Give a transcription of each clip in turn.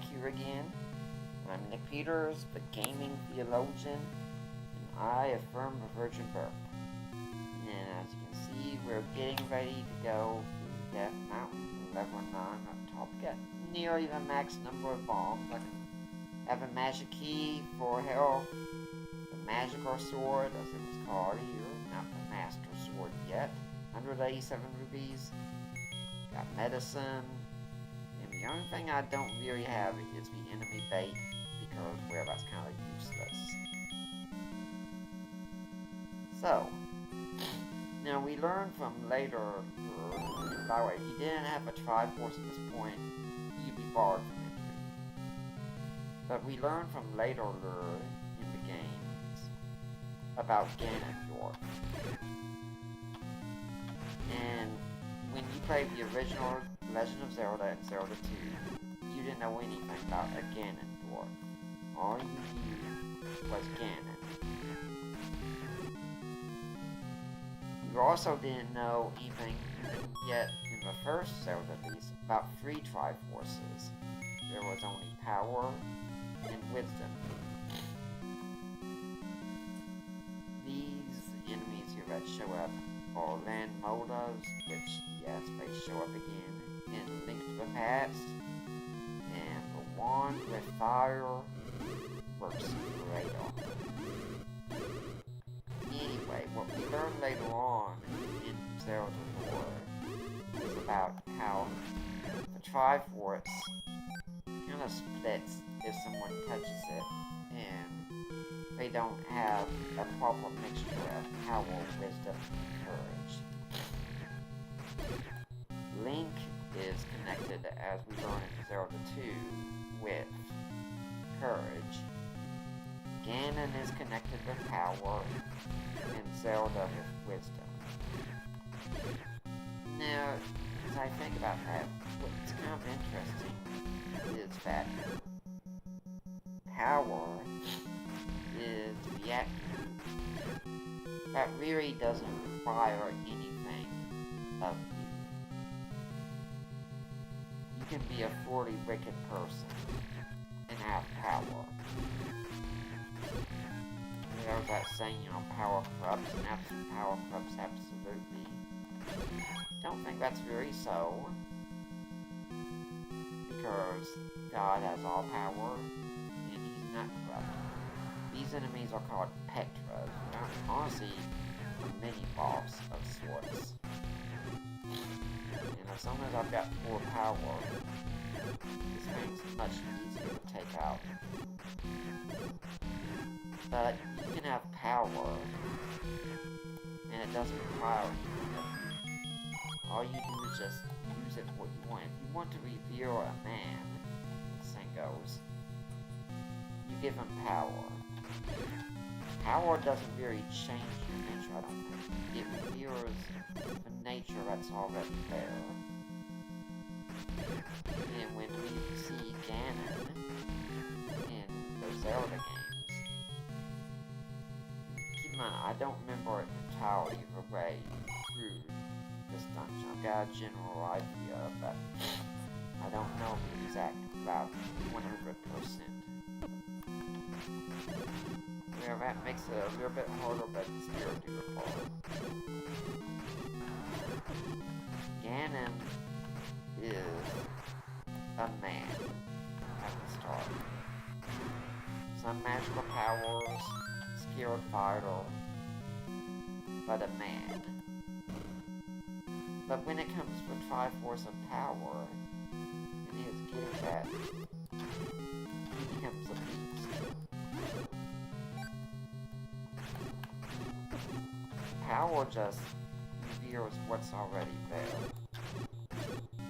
back here again. I'm Nick Peters, the gaming theologian, and I affirm a virgin birth. And as you can see, we're getting ready to go to Death Mountain, level 9 up top. Got nearly the max number of bombs. I can have a magic key for health, the magical sword, as it was called here, not the master sword yet. 187 rubies. Got medicine. The only thing I don't really have is the enemy bait, because, well, that's kind of useless. So, now we learned from later, by the way, if you didn't have a Triforce at this point, you'd be barred from entry. But we learned from later lore in the games about Ganon. And when you played the original Legend of Zelda and Zelda 2, you didn't know anything about a Ganon dwarf. All you knew was Ganon. You also didn't know anything yet in the first Zelda, at least, about 3 Triforces. There was only power and wisdom. These enemies here that show up are land molders, which, yes, they show up again in Link to the Past, and the wand with fire works great on it. Anyway, what we learn later on in Zelda lore is about how the Triforce kind of splits if someone touches it, and they don't have a proper mixture of power, wisdom, and courage. Link is connected, as we learn in Zelda 2, with courage. Ganon is connected with power, and Zelda with wisdom. Now, as I think about that, what's kind of interesting is that power is the attribute that really doesn't require anything of you. You can be a 40 wicked person and have power. There's that saying, power corrupts, and absolute power corrupts absolutely. Don't think that's really so, because God has all power, and he's not corrupt. These enemies are called Petras, which are honestly a mini-boss of sorts. And as soon as I've got 4 power, this thing's much easier to take out. But you can have power, and it doesn't require anything. All you do is just use it for what you want. If you want to reveal a man, the saying goes, you give him power. Power doesn't really change your nature, I don't think. It reveals the nature that's already there. And when we see Ganon in the Zelda games, keep in mind, I don't remember entirely the way through this dungeon. I've got a general idea, but I don't know the exact about 100%. Yeah, that makes it a little bit harder, but still doable. Ganon is a man at the start. Some magical powers, skilled fighter, but a man. But when it comes to a Triforce of power, and he is getting that, he becomes a beast. Power just reveals what's already there.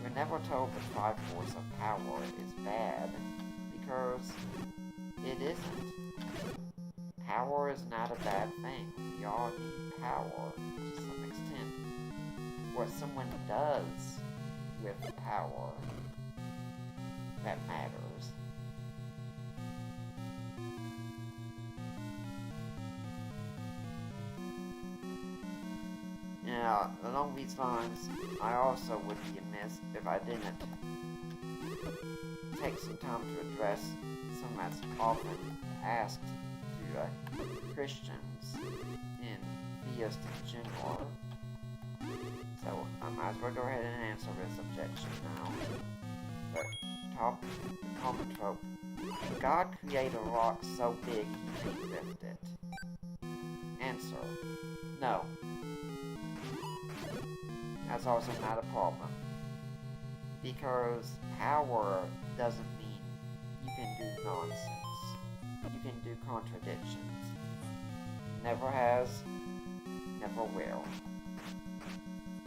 We're never told the Triforce of power is bad, because it isn't. Power is not a bad thing. We all need power to some extent. What someone does with power that matters. Now, along these lines, I also would be amiss if I didn't take some time to address something that's often asked to Christians in theist in general. So I might as well go ahead and answer this objection now. The common trope. Can God create a rock so big he can't lift it? Answer. No. That's also not a problem. Because power doesn't mean you can do nonsense. You can do contradictions. Never has, never will.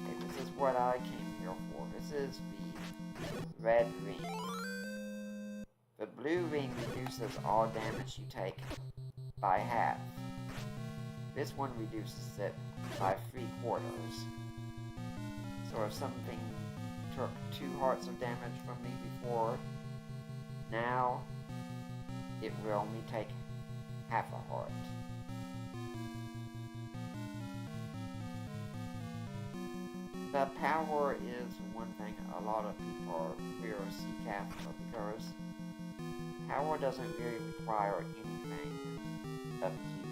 Okay, this is what I came here for. This is the red ring. The blue ring reduces all damage you take by half. This one reduces it by 3/4. So if something took 2 hearts of damage from me before, now it will only take half a heart. But power is one thing a lot of people will seek after, because power doesn't really require anything of you.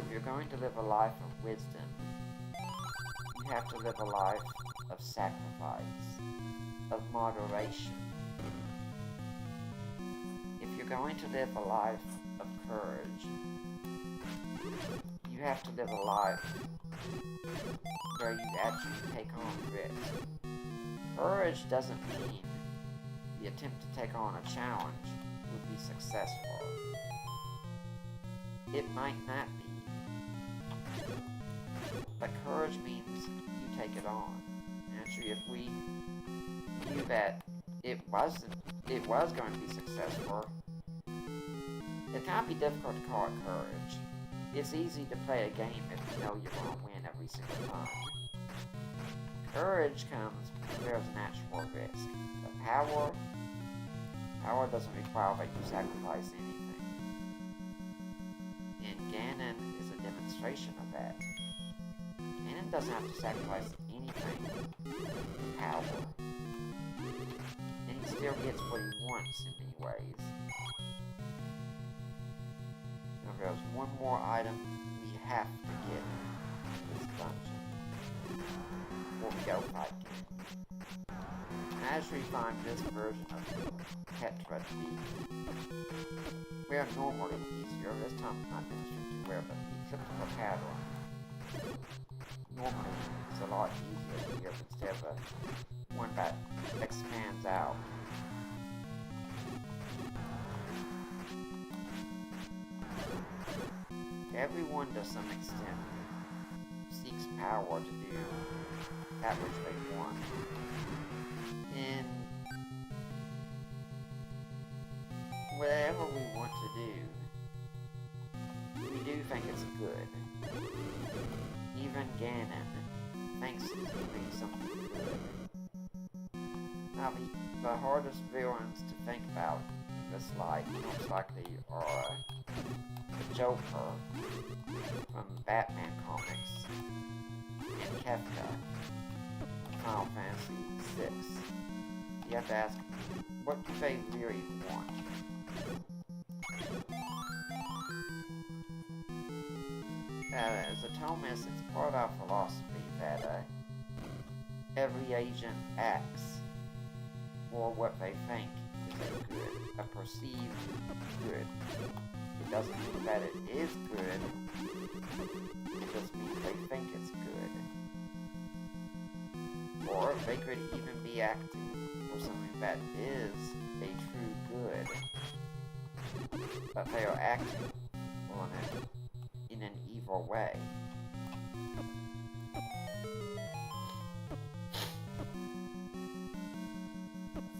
If you're going to live a life of wisdom, you have to live a life of sacrifice, of moderation. If you're going to live a life of courage, you have to live a life where you actually take on risk. Courage doesn't mean the attempt to take on a challenge would be successful. It might not be. But courage means you take it on. Actually, if we knew that it was going to be successful, it can't be difficult to call it courage. It's easy to play a game if you know you're going to win every single time. Courage comes when there's an actual risk. But power doesn't require that you sacrifice anything. And Ganon is a demonstration of that. Ganon doesn't have to sacrifice anything for power. And he still gets what he wants in many ways. Now there's one more item we have to get in this dungeon before we go fight Ganon. As we find this version of Petra to be where normally easier, this time it's not demonstrated to where, but the elliptical pattern normally it's a lot easier to hear instead of one that expands out. Everyone to some extent seeks power to do that which they want. And whatever we want to do, we do think it's good. Even Ganon thinks he's doing something good. Now, the hardest villains to think about in this life most likely are the Joker from Batman comics and Kefka from Final Fantasy VI. You have to ask, what do they really want? As a Thomist, it's part of our philosophy that every agent acts for what they think is a good, a perceived good. It doesn't mean that it is good, it just means they think it's good. Or they could even be acting for something that is a true good, but they are acting on it in an evil way.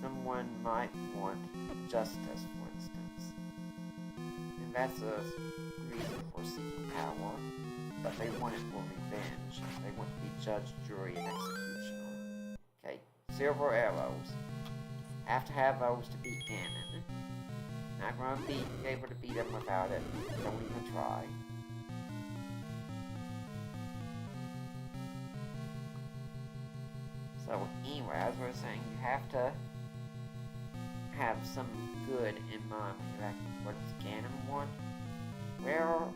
Someone might want justice, for instance, and that's a reason for seeking power, but they want it for revenge. They want to be judge, jury, and executioner. Okay, silver arrows. Have to have those to beat Ganon. Not gonna be able to beat him without it. Don't even try. So anyway, as I was saying, you have to have some good in mind when you're acting. What does Ganon want? Well,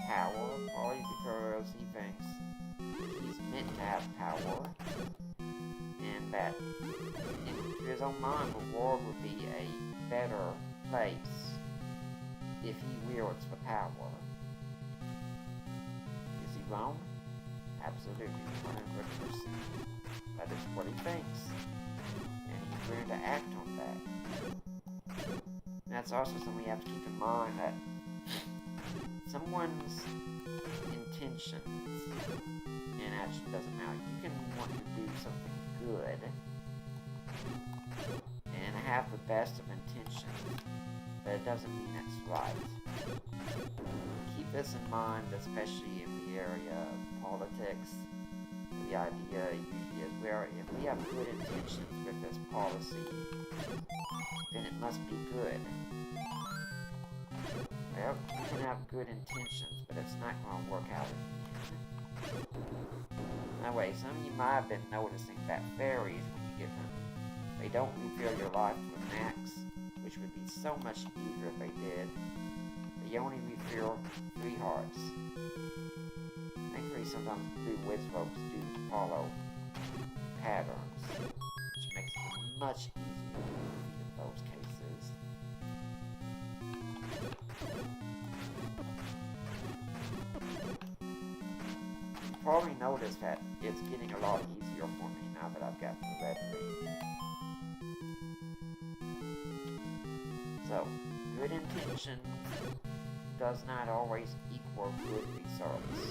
power, probably because he thinks he's meant to have power, and that in his own mind the world would be a better place if he wields the power. Is he wrong? Absolutely, 100%. That is what he thinks, and he's willing to act on that. And that's also something we have to keep in mind, that someone's intentions and action doesn't matter. You can want to do something good and have the best of intentions, but it doesn't mean it's right. Keep this in mind, especially in the area of politics. The idea usually is where if we have good intentions with this policy, then it must be good. Well, you can have good intentions, but it's not going to work out in the end. Anyway, some of you might have been noticing that fairies, when you get them, they don't refill your life to a max, which would be so much easier if they did. They only refill 3 hearts. Thankfully, sometimes blue witch folks do follow patterns, which makes it much easier in those cases. You probably noticed that it's getting a lot easier for me now that I've got the red ring. So, good intention does not always equal good results.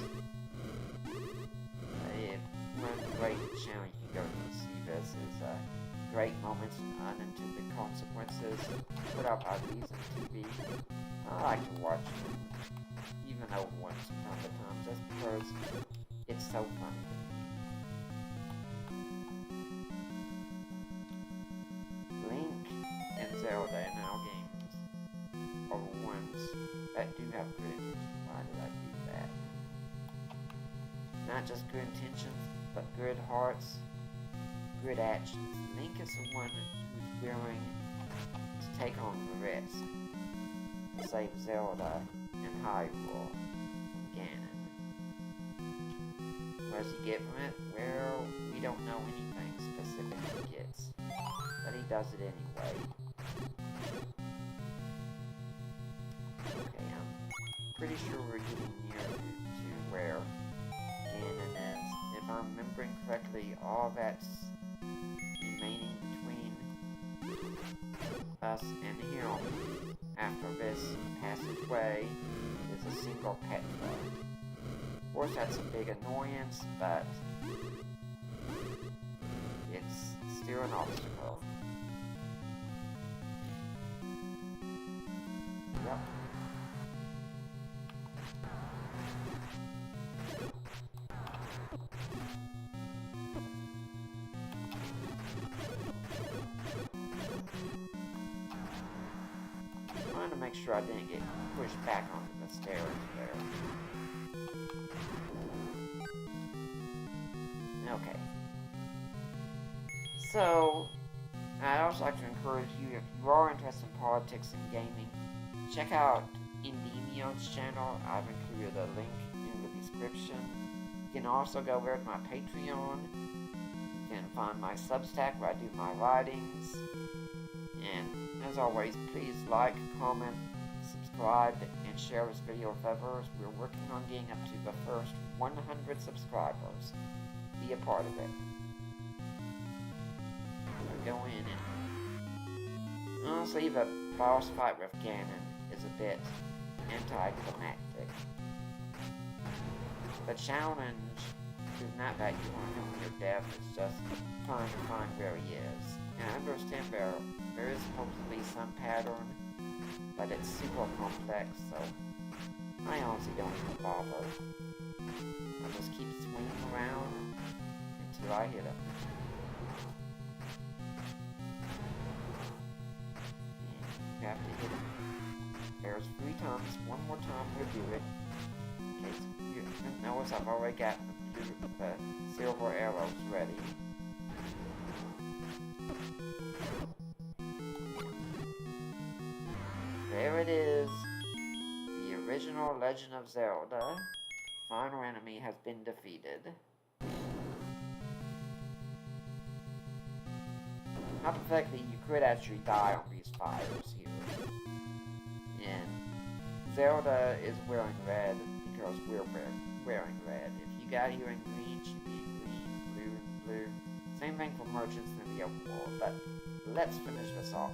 If one great channel you can go to see this is Great Moments and Unintended Consequences, put out by Reason TV. I like to watch them, even old ones from time to time, just because it's so funny to me. Link and Zelda in our games are the ones that do have good intentions. Why did I do that? Not just good intentions, but good hearts, good actions. Link is the one who's willing to take on the risk to save Zelda and Hyrule from Ganon. What does he get from it? Well, we don't know anything specific he gets, but he does it anyway. Okay, I'm pretty sure we're getting near to where Ganon is. If I'm remembering correctly, all that's remaining between us and him after this passageway is a single petra. Of course, that's a big annoyance, but it's still an obstacle. Yep. I wanted to make sure I didn't get pushed back onto the stairs there. Okay. So, I'd also like to encourage you, if you are interested in politics and gaming, check out Endemion's channel. I've included a link in the description. You can also go over to my Patreon. You can find my Substack where I do my writings. And as always, please like, comment, subscribe, and share this video with others. We're working on getting up to the first 100 subscribers. Be a part of it. We'll go in and honestly, the boss fight with Ganon is a bit anticlimactic. The challenge is not that you want him to death, it's just trying to find where he is. And I understand there is supposed to be some pattern, but it's super complex, so I honestly don't even bother. I just keep swinging around until I hit him. And you have to hit him. There's 3 times. One more time we'll do it. In case you notice, I've already got the silver arrows ready. original Legend of Zelda, final enemy has been defeated. Hypothetically, you could actually die on these fires here. And Zelda is wearing red because we're wearing red. If you got here in green, she'd be green, blue, and blue. Same thing for merchants in the overworld, but let's finish this off.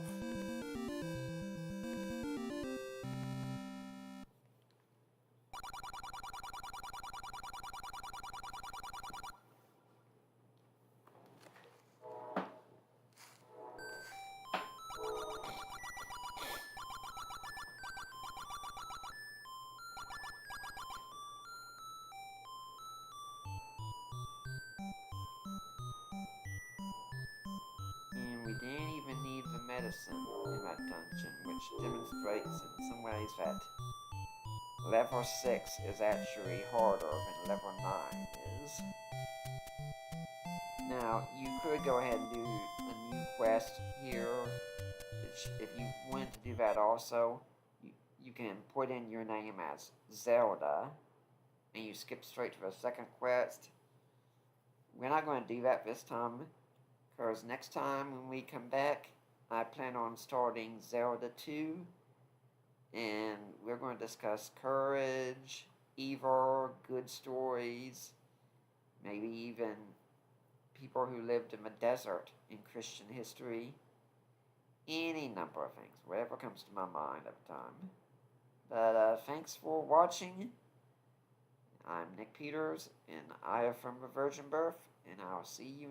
And we didn't even need the medicine in that dungeon, which demonstrates in some ways that level 6 is actually harder than level 9 is. Now, you could go ahead and do a new quest here, which if you wanted to do that also, you can put in your name as Zelda, and you skip straight to the second quest. We're not going to do that this time, because next time when we come back, I plan on starting Zelda 2, and we're going to discuss courage, evil, good stories, maybe even people who lived in the desert in Christian history, any number of things, whatever comes to my mind at the time. But thanks for watching. I'm Nick Peters, and I affirm the virgin birth, and I'll see you